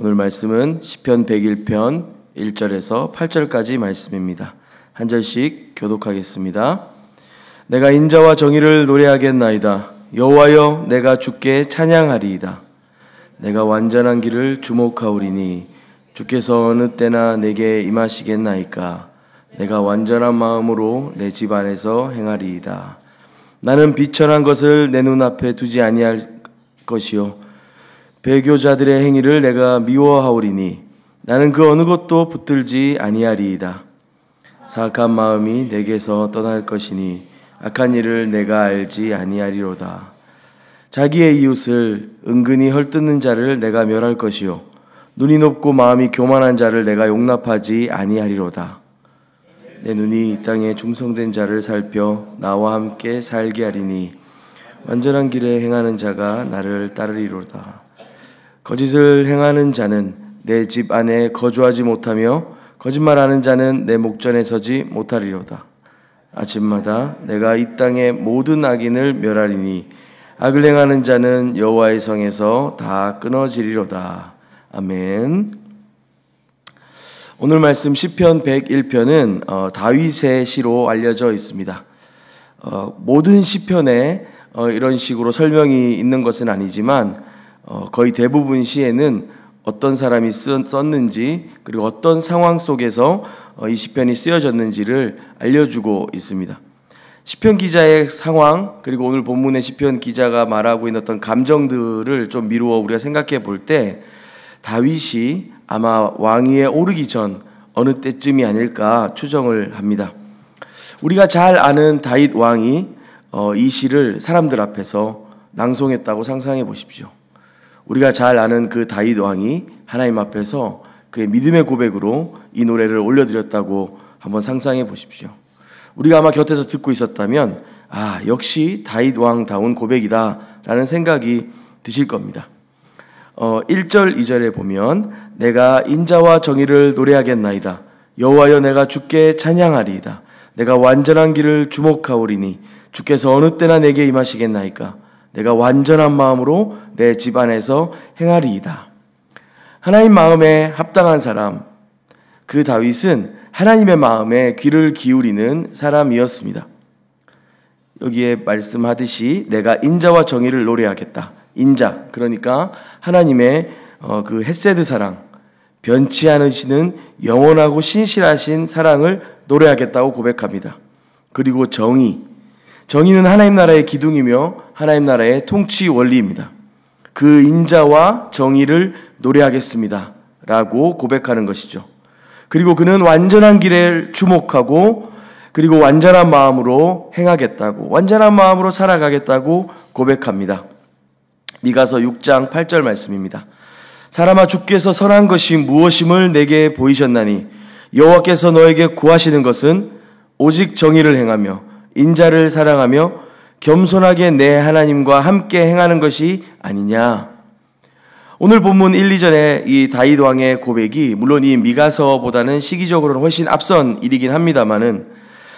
오늘 말씀은 시편 101편 1절에서 8절까지 말씀입니다. 한 절씩 교독하겠습니다. 내가 인자와 정의를 노래하겠나이다. 여호와여, 내가 주께 찬양하리이다. 내가 완전한 길을 주목하오리니 주께서 어느 때나 내게 임하시겠나이까. 내가 완전한 마음으로 내 집 안에서 행하리이다. 나는 비천한 것을 내 눈앞에 두지 아니할 것이요 배교자들의 행위를 내가 미워하오리니 나는 그 어느 것도 붙들지 아니하리이다. 사악한 마음이 내게서 떠날 것이니 악한 일을 내가 알지 아니하리로다. 자기의 이웃을 은근히 헐뜯는 자를 내가 멸할 것이요 눈이 높고 마음이 교만한 자를 내가 용납하지 아니하리로다. 내 눈이 이 땅에 중성된 자를 살펴 나와 함께 살게 하리니 완전한 길에 행하는 자가 나를 따르리로다. 거짓을 행하는 자는 내 집 안에 거주하지 못하며 거짓말하는 자는 내 목전에 서지 못하리로다. 아침마다 내가 이 땅의 모든 악인을 멸하리니 악을 행하는 자는 여호와의 성에서 다 끊어지리로다. 아멘. 오늘 말씀 시편 101편은 다윗의 시로 알려져 있습니다. 모든 시편에 이런 식으로 설명이 있는 것은 아니지만 거의 대부분 시에는 어떤 사람이 썼는지 그리고 어떤 상황 속에서 이 시편이 쓰여졌는지를 알려주고 있습니다. 시편 기자의 상황 그리고 오늘 본문의 시편 기자가 말하고 있는 어떤 감정들을 좀 미루어 우리가 생각해 볼 때 다윗이 아마 왕위에 오르기 전 어느 때쯤이 아닐까 추정을 합니다. 우리가 잘 아는 다윗 왕이 이 시를 사람들 앞에서 낭송했다고 상상해 보십시오. 우리가 잘 아는 그 다윗 왕이 하나님 앞에서 그의 믿음의 고백으로 이 노래를 올려드렸다고 한번 상상해 보십시오. 우리가 아마 곁에서 듣고 있었다면 역시 다윗 왕다운 고백이다 라는 생각이 드실 겁니다. 1절 2절에 보면 내가 인자와 정의를 노래하겠나이다. 여호와여, 내가 주께 찬양하리이다. 내가 완전한 길을 주목하오리니 주께서 어느 때나 내게 임하시겠나이까. 내가 완전한 마음으로 내 집 안에서 행하리이다. 하나님 마음에 합당한 사람, 그 다윗은 하나님의 마음에 귀를 기울이는 사람이었습니다. 여기에 말씀하듯이 내가 인자와 정의를 노래하겠다. 인자, 그러니까 하나님의 그 헤세드 사랑, 변치 않으시는 영원하고 신실하신 사랑을 노래하겠다고 고백합니다. 그리고 정의는 하나님 나라의 기둥이며 하나님 나라의 통치 원리입니다. 그 인자와 정의를 노래하겠습니다 라고 고백하는 것이죠. 그리고 그는 완전한 길을 주목하고 그리고 완전한 마음으로 행하겠다고, 완전한 마음으로 살아가겠다고 고백합니다. 미가서 6장 8절 말씀입니다. 사람아, 주께서 선한 것이 무엇임을 내게 보이셨나니 여호와께서 너에게 구하시는 것은 오직 정의를 행하며 인자를 사랑하며 겸손하게 내 하나님과 함께 행하는 것이 아니냐. 오늘 본문 1, 2절의 이 다윗 왕의 고백이 물론 이 미가서보다는 시기적으로는 훨씬 앞선 일이긴 합니다만은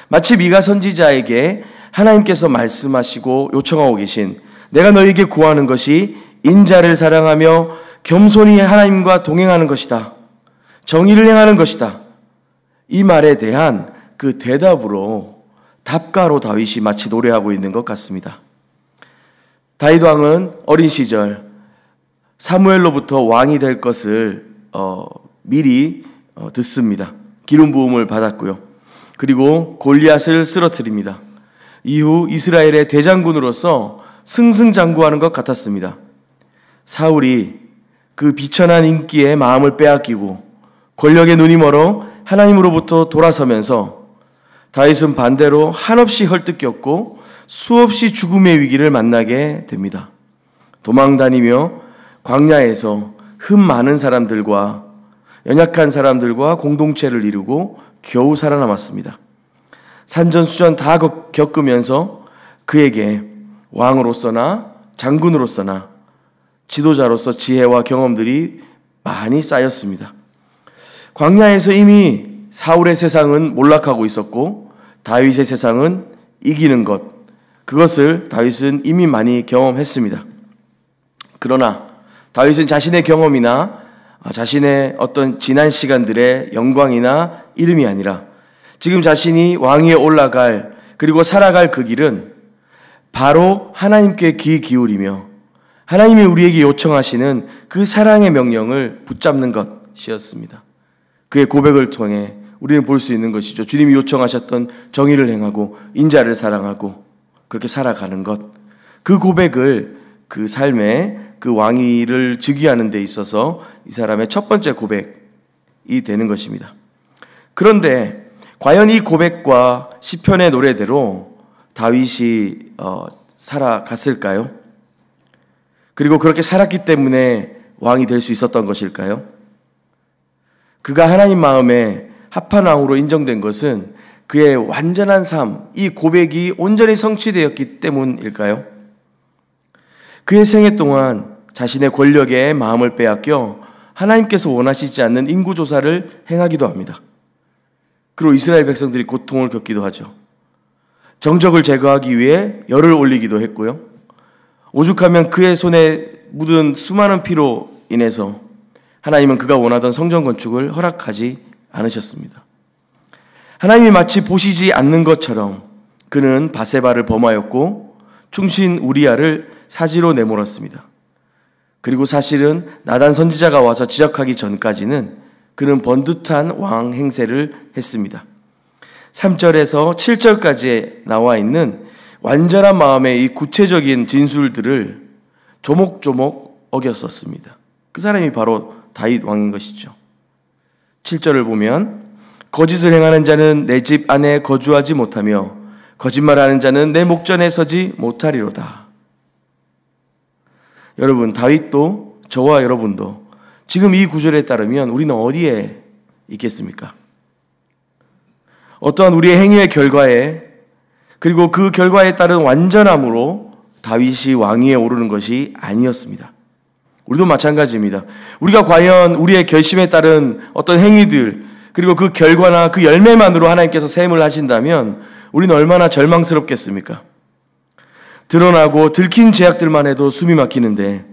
마치 미가 선지자에게 하나님께서 말씀하시고 요청하고 계신 내가 너에게 구하는 것이 인자를 사랑하며 겸손히 하나님과 동행하는 것이다. 정의를 행하는 것이다. 이 말에 대한 그 대답으로 답가로 다윗이 마치 노래하고 있는 것 같습니다. 다윗 왕은 어린 시절 사무엘로부터 왕이 될 것을 미리 듣습니다. 기름 부음을 받았고요. 그리고 골리앗을 쓰러뜨립니다. 이후 이스라엘의 대장군으로서 승승장구하는 것 같았습니다. 사울이 그 비천한 인기에 마음을 빼앗기고 권력에 눈이 멀어 하나님으로부터 돌아서면서 다윗은 반대로 한없이 헐뜯겼고 수없이 죽음의 위기를 만나게 됩니다. 도망다니며 광야에서 흠 많은 사람들과 연약한 사람들과 공동체를 이루고 겨우 살아남았습니다. 산전수전 다 겪으면서 그에게 왕으로서나 장군으로서나 지도자로서 지혜와 경험들이 많이 쌓였습니다. 광야에서 이미 사울의 세상은 몰락하고 있었고 다윗의 세상은 이기는 것, 그것을 다윗은 이미 많이 경험했습니다. 그러나 다윗은 자신의 경험이나 자신의 어떤 지난 시간들의 영광이나 이름이 아니라 지금 자신이 왕위에 올라갈 그리고 살아갈 그 길은 바로 하나님께 귀 기울이며 하나님이 우리에게 요청하시는 그 사랑의 명령을 붙잡는 것이었습니다. 그의 고백을 통해 우리는 볼 수 있는 것이죠. 주님이 요청하셨던 정의를 행하고 인자를 사랑하고 그렇게 살아가는 것. 그 고백을 그 삶의 그 왕위를 즉위하는 데 있어서 이 사람의 첫 번째 고백이 되는 것입니다. 그런데 과연 이 고백과 시편의 노래대로 다윗이 살아갔을까요? 그리고 그렇게 살았기 때문에 왕이 될 수 있었던 것일까요? 그가 하나님 마음에 합한 왕으로 인정된 것은 그의 완전한 삶, 이 고백이 온전히 성취되었기 때문일까요? 그의 생애 동안 자신의 권력에 마음을 빼앗겨 하나님께서 원하시지 않는 인구조사를 행하기도 합니다. 그리고 이스라엘 백성들이 고통을 겪기도 하죠. 정적을 제거하기 위해 열을 올리기도 했고요. 오죽하면 그의 손에 묻은 수많은 피로 인해서 하나님은 그가 원하던 성전 건축을 허락하지 않으셨습니다. 하나님이 마치 보시지 않는 것처럼 그는 바세바를 범하였고 충신 우리야를 사지로 내몰았습니다. 그리고 사실은 나단 선지자가 와서 지적하기 전까지는 그는 번듯한 왕 행세를 했습니다. 3절에서 7절까지 나와 있는 완전한 마음의 이 구체적인 진술들을 조목조목 어겼었습니다. 그 사람이 바로 다윗 왕인 것이죠. 7절을 보면 거짓을 행하는 자는 내 집 안에 거주하지 못하며 거짓말하는 자는 내 목전에 서지 못하리로다. 여러분, 다윗도 저와 여러분도 지금 이 구절에 따르면 우리는 어디에 있겠습니까? 어떠한 우리의 행위의 결과에 그리고 그 결과에 따른 완전함으로 다윗이 왕위에 오르는 것이 아니었습니다. 우리도 마찬가지입니다. 우리가 과연 우리의 결심에 따른 어떤 행위들 그리고 그 결과나 그 열매만으로 하나님께서 셈을 하신다면 우리는 얼마나 절망스럽겠습니까? 드러나고 들킨 죄악들만 해도 숨이 막히는데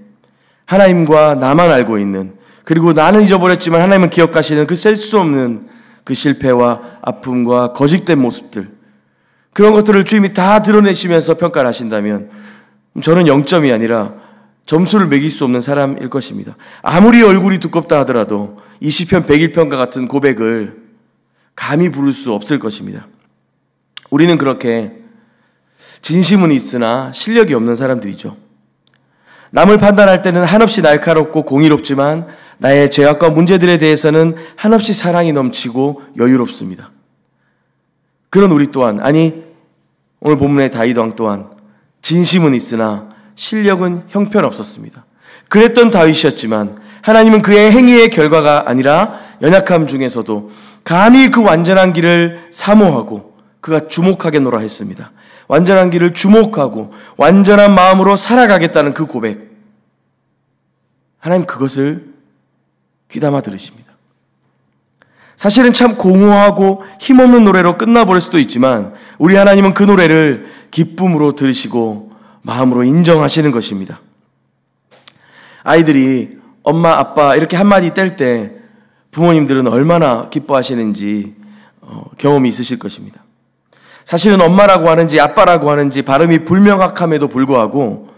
하나님과 나만 알고 있는 그리고 나는 잊어버렸지만 하나님은 기억하시는 그 셀 수 없는 그 실패와 아픔과 거짓된 모습들 그런 것들을 주님이 다 드러내시면서 평가를 하신다면 저는 0점이 아니라 점수를 매길 수 없는 사람일 것입니다. 아무리 얼굴이 두껍다 하더라도 이 시편 101편과 같은 고백을 감히 부를 수 없을 것입니다. 우리는 그렇게 진심은 있으나 실력이 없는 사람들이죠. 남을 판단할 때는 한없이 날카롭고 공의롭지만 나의 죄악과 문제들에 대해서는 한없이 사랑이 넘치고 여유롭습니다. 그런 우리 또한, 아니 오늘 본문의 다윗 왕 또한 진심은 있으나 실력은 형편없었습니다. 그랬던 다윗이었지만 하나님은 그의 행위의 결과가 아니라 연약함 중에서도 감히 그 완전한 길을 사모하고 그가 주목하겠노라 했습니다. 완전한 길을 주목하고 완전한 마음으로 살아가겠다는 그 고백, 하나님 그것을 귀담아 들으십니다. 사실은 참 공허하고 힘없는 노래로 끝나버릴 수도 있지만 우리 하나님은 그 노래를 기쁨으로 들으시고 마음으로 인정하시는 것입니다. 아이들이 엄마, 아빠 이렇게 한마디 뗄 때 부모님들은 얼마나 기뻐하시는지 경험이 있으실 것입니다. 사실은 엄마라고 하는지 아빠라고 하는지 발음이 불명확함에도 불구하고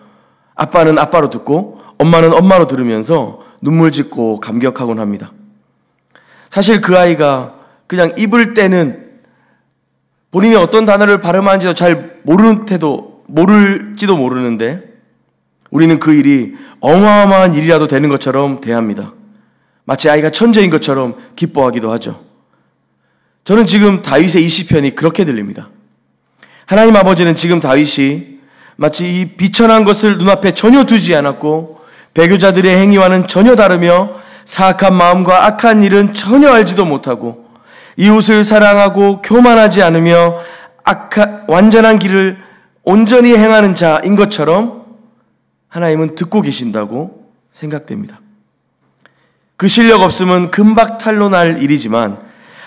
아빠는 아빠로 듣고 엄마는 엄마로 들으면서 눈물 짓고 감격하곤 합니다. 사실 그 아이가 그냥 입을 떼는 본인이 어떤 단어를 발음하는지도 잘 모를지도 모르는데 우리는 그 일이 어마어마한 일이라도 되는 것처럼 대합니다. 마치 아이가 천재인 것처럼 기뻐하기도 하죠. 저는 지금 다윗의 이 시편이 그렇게 들립니다. 하나님 아버지는 지금 다윗이 마치 이 비천한 것을 눈앞에 전혀 두지 않았고 배교자들의 행위와는 전혀 다르며 사악한 마음과 악한 일은 전혀 알지도 못하고 이웃을 사랑하고 교만하지 않으며 완전한 길을 온전히 행하는 자인 것처럼 하나님은 듣고 계신다고 생각됩니다. 그 실력 없음은 금박 탈로 날 일이지만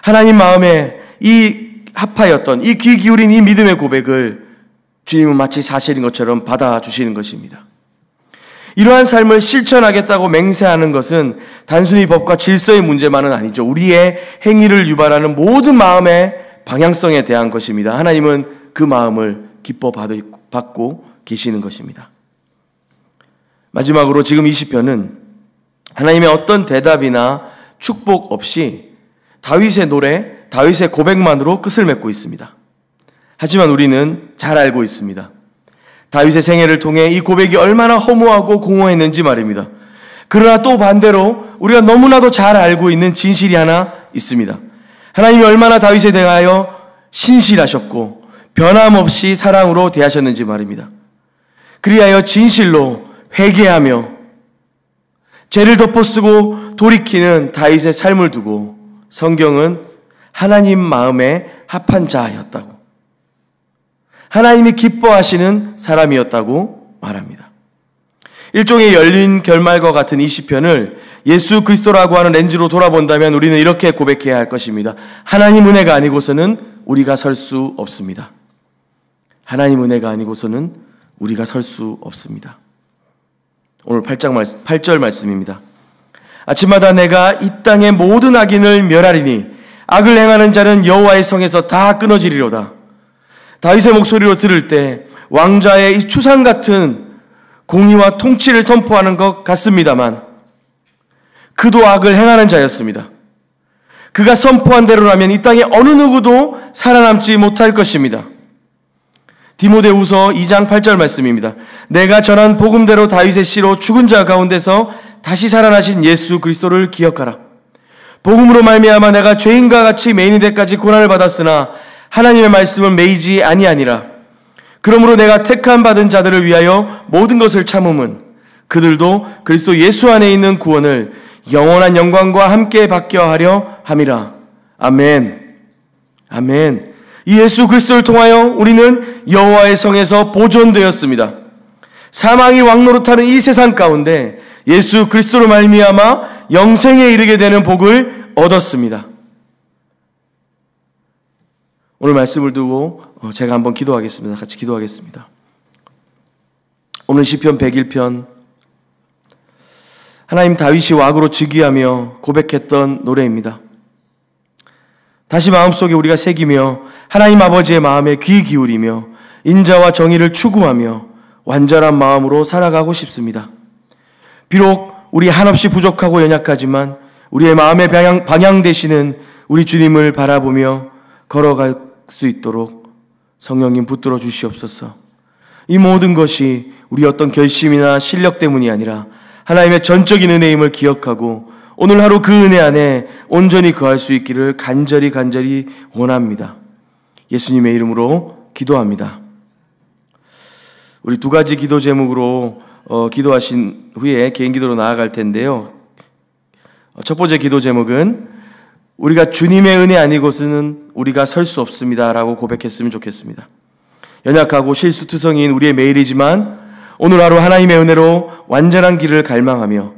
하나님 마음에 이 합하였던 이 귀 기울인 이 믿음의 고백을 주님은 마치 사실인 것처럼 받아주시는 것입니다. 이러한 삶을 실천하겠다고 맹세하는 것은 단순히 법과 질서의 문제만은 아니죠. 우리의 행위를 유발하는 모든 마음의 방향성에 대한 것입니다. 하나님은 그 마음을 기뻐 받고 계시는 것입니다. 마지막으로 지금 이 시편은 하나님의 어떤 대답이나 축복 없이 다윗의 노래, 다윗의 고백만으로 끝을 맺고 있습니다. 하지만 우리는 잘 알고 있습니다. 다윗의 생애를 통해 이 고백이 얼마나 허무하고 공허했는지 말입니다. 그러나 또 반대로 우리가 너무나도 잘 알고 있는 진실이 하나 있습니다. 하나님이 얼마나 다윗에 대하여 신실하셨고 변함없이 사랑으로 대하셨는지 말입니다. 그리하여 진실로 회개하며 죄를 덮어쓰고 돌이키는 다윗의 삶을 두고 성경은 하나님 마음에 합한 자였다고, 하나님이 기뻐하시는 사람이었다고 말합니다. 일종의 열린 결말과 같은 이 시편을 예수 그리스도라고 하는 렌즈로 돌아본다면 우리는 이렇게 고백해야 할 것입니다. 하나님 은혜가 아니고서는 우리가 설 수 없습니다. 하나님 은혜가 아니고서는 우리가 설 수 없습니다. 오늘 8절 말씀입니다. 아침마다 내가 이 땅의 모든 악인을 멸하리니 악을 행하는 자는 여호와의 성에서 다 끊어지리로다. 다윗의 목소리로 들을 때 왕자의 이 추상 같은 공의와 통치를 선포하는 것 같습니다만 그도 악을 행하는 자였습니다. 그가 선포한 대로라면 이 땅에 어느 누구도 살아남지 못할 것입니다. 디모데후서 2장 8절 말씀입니다. 내가 전한 복음대로 다윗의 씨로 죽은 자 가운데서 다시 살아나신 예수 그리스도를 기억하라. 복음으로 말미암아 내가 죄인과 같이 매인이 되까지 고난을 받았으나 하나님의 말씀은 매이지 아니하니라. 그러므로 내가 택함 받은 자들을 위하여 모든 것을 참음은 그들도 그리스도 예수 안에 있는 구원을 영원한 영광과 함께 받게 하려 함이라. 아멘. 아멘. 이 예수 그리스도를 통하여 우리는 여호와의 성에서 보존되었습니다. 사망이 왕노릇하는 이 세상 가운데 예수 그리스도로 말미암아 영생에 이르게 되는 복을 얻었습니다. 오늘 말씀을 두고 제가 한번 기도하겠습니다. 같이 기도하겠습니다. 오늘 시편 101편, 하나님 다윗이 왕으로 즉위하며 고백했던 노래입니다. 다시 마음속에 우리가 새기며 하나님 아버지의 마음에 귀 기울이며 인자와 정의를 추구하며 완전한 마음으로 살아가고 싶습니다. 비록 우리 한없이 부족하고 연약하지만 우리의 마음의 방향 되시는 우리 주님을 바라보며 걸어갈 수 있도록 성령님 붙들어 주시옵소서. 이 모든 것이 우리 어떤 결심이나 실력 때문이 아니라 하나님의 전적인 은혜임을 기억하고 오늘 하루 그 은혜 안에 온전히 거할 수 있기를 간절히 원합니다. 예수님의 이름으로 기도합니다. 우리 두 가지 기도 제목으로 기도하신 후에 개인 기도로 나아갈 텐데요. 첫 번째 기도 제목은 우리가 주님의 은혜 아니고서는 우리가 설 수 없습니다 라고 고백했으면 좋겠습니다. 연약하고 실수투성이인 우리의 매일이지만 오늘 하루 하나님의 은혜로 완전한 길을 갈망하며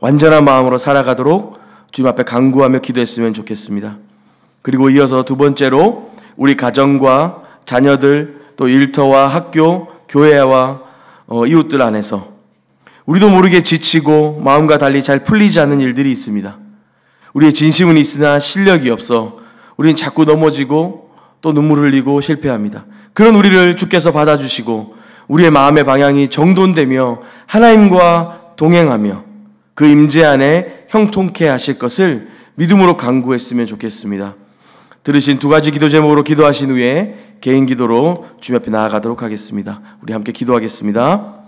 완전한 마음으로 살아가도록 주님 앞에 간구하며 기도했으면 좋겠습니다. 그리고 이어서 두 번째로 우리 가정과 자녀들 또 일터와 학교, 교회와 이웃들 안에서 우리도 모르게 지치고 마음과 달리 잘 풀리지 않는 일들이 있습니다. 우리의 진심은 있으나 실력이 없어 우리는 자꾸 넘어지고 또 눈물 흘리고 실패합니다. 그런 우리를 주께서 받아주시고 우리의 마음의 방향이 정돈되며 하나님과 동행하며 그 임재 안에 형통케 하실 것을 믿음으로 간구했으면 좋겠습니다. 들으신 두 가지 기도 제목으로 기도하신 후에 개인 기도로 주님 앞에 나아가도록 하겠습니다. 우리 함께 기도하겠습니다.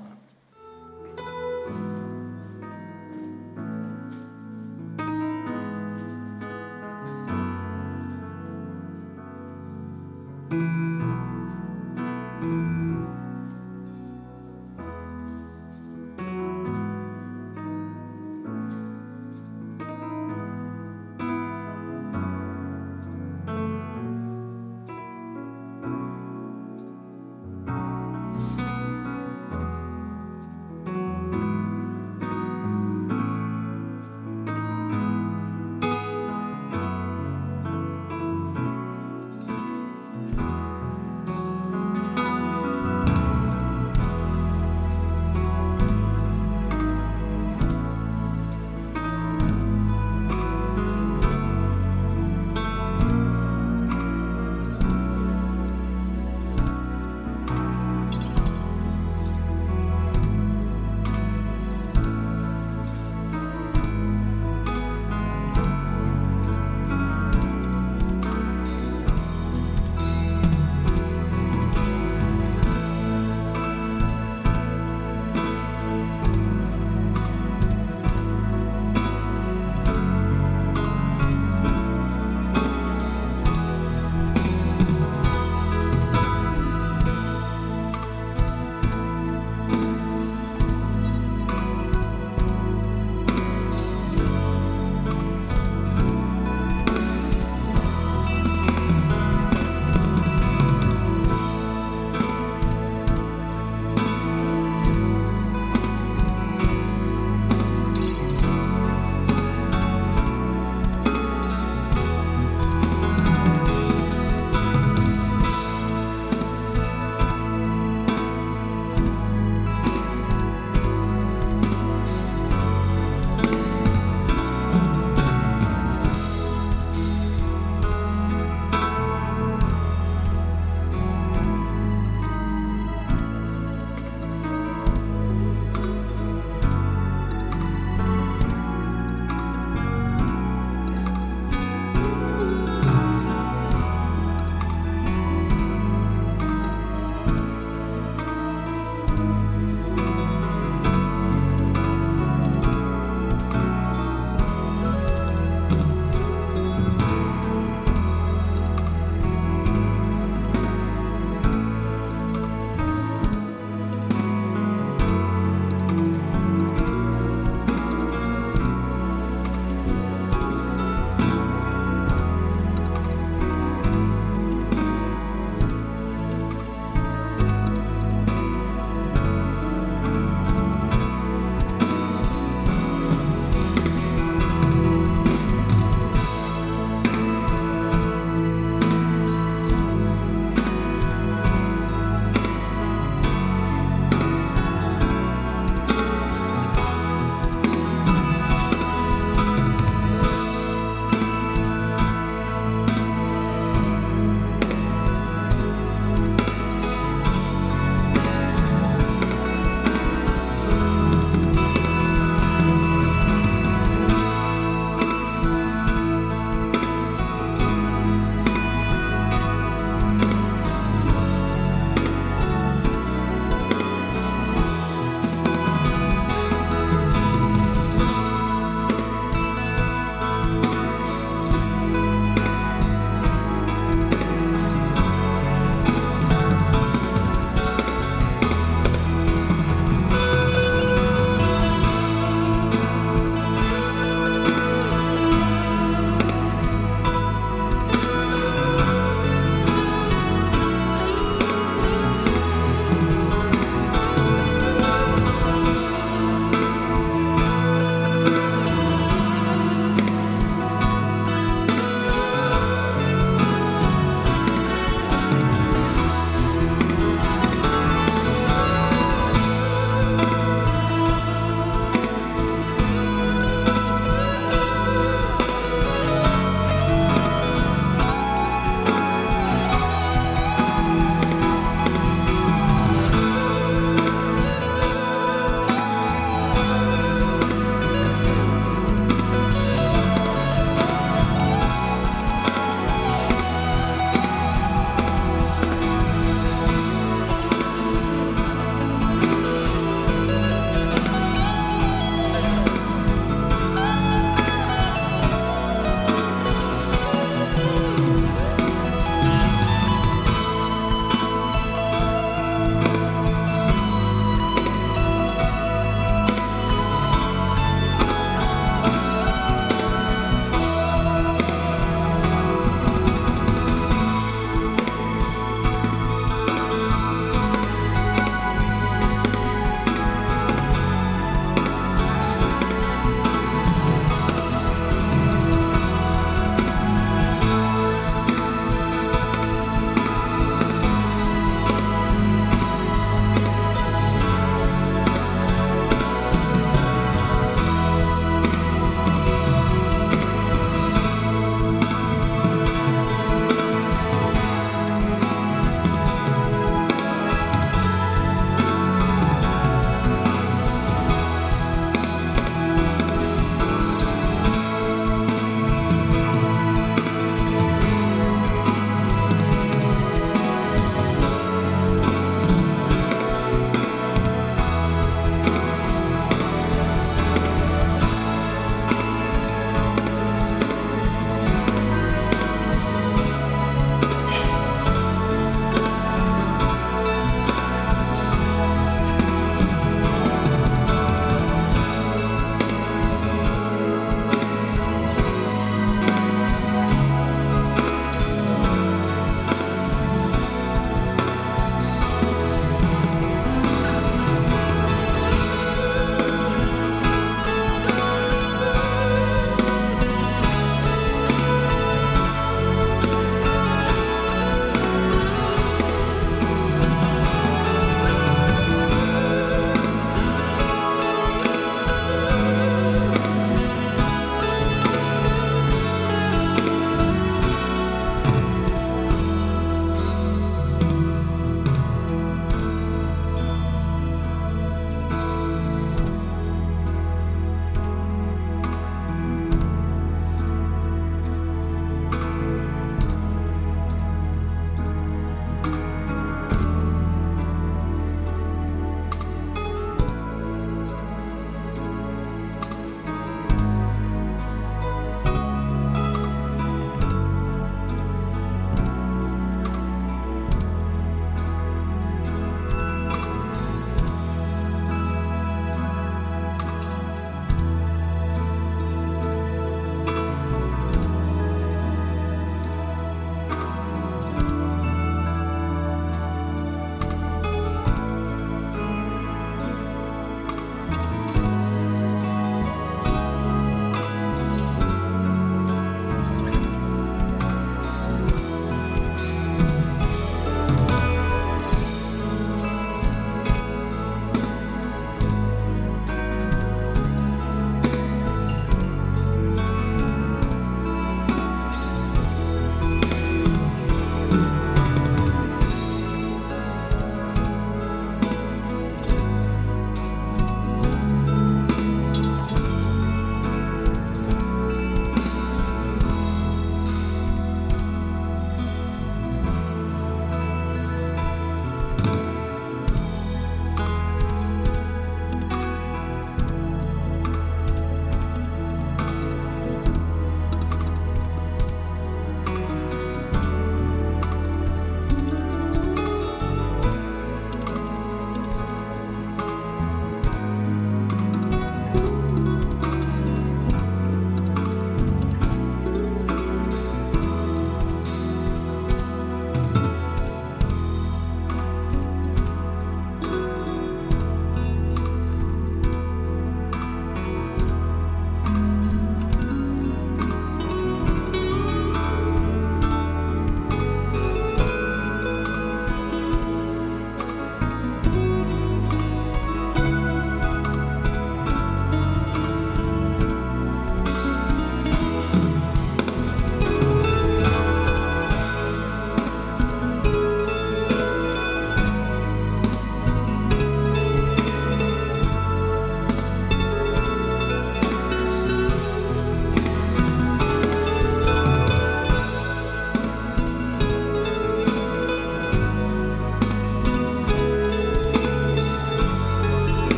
아멘.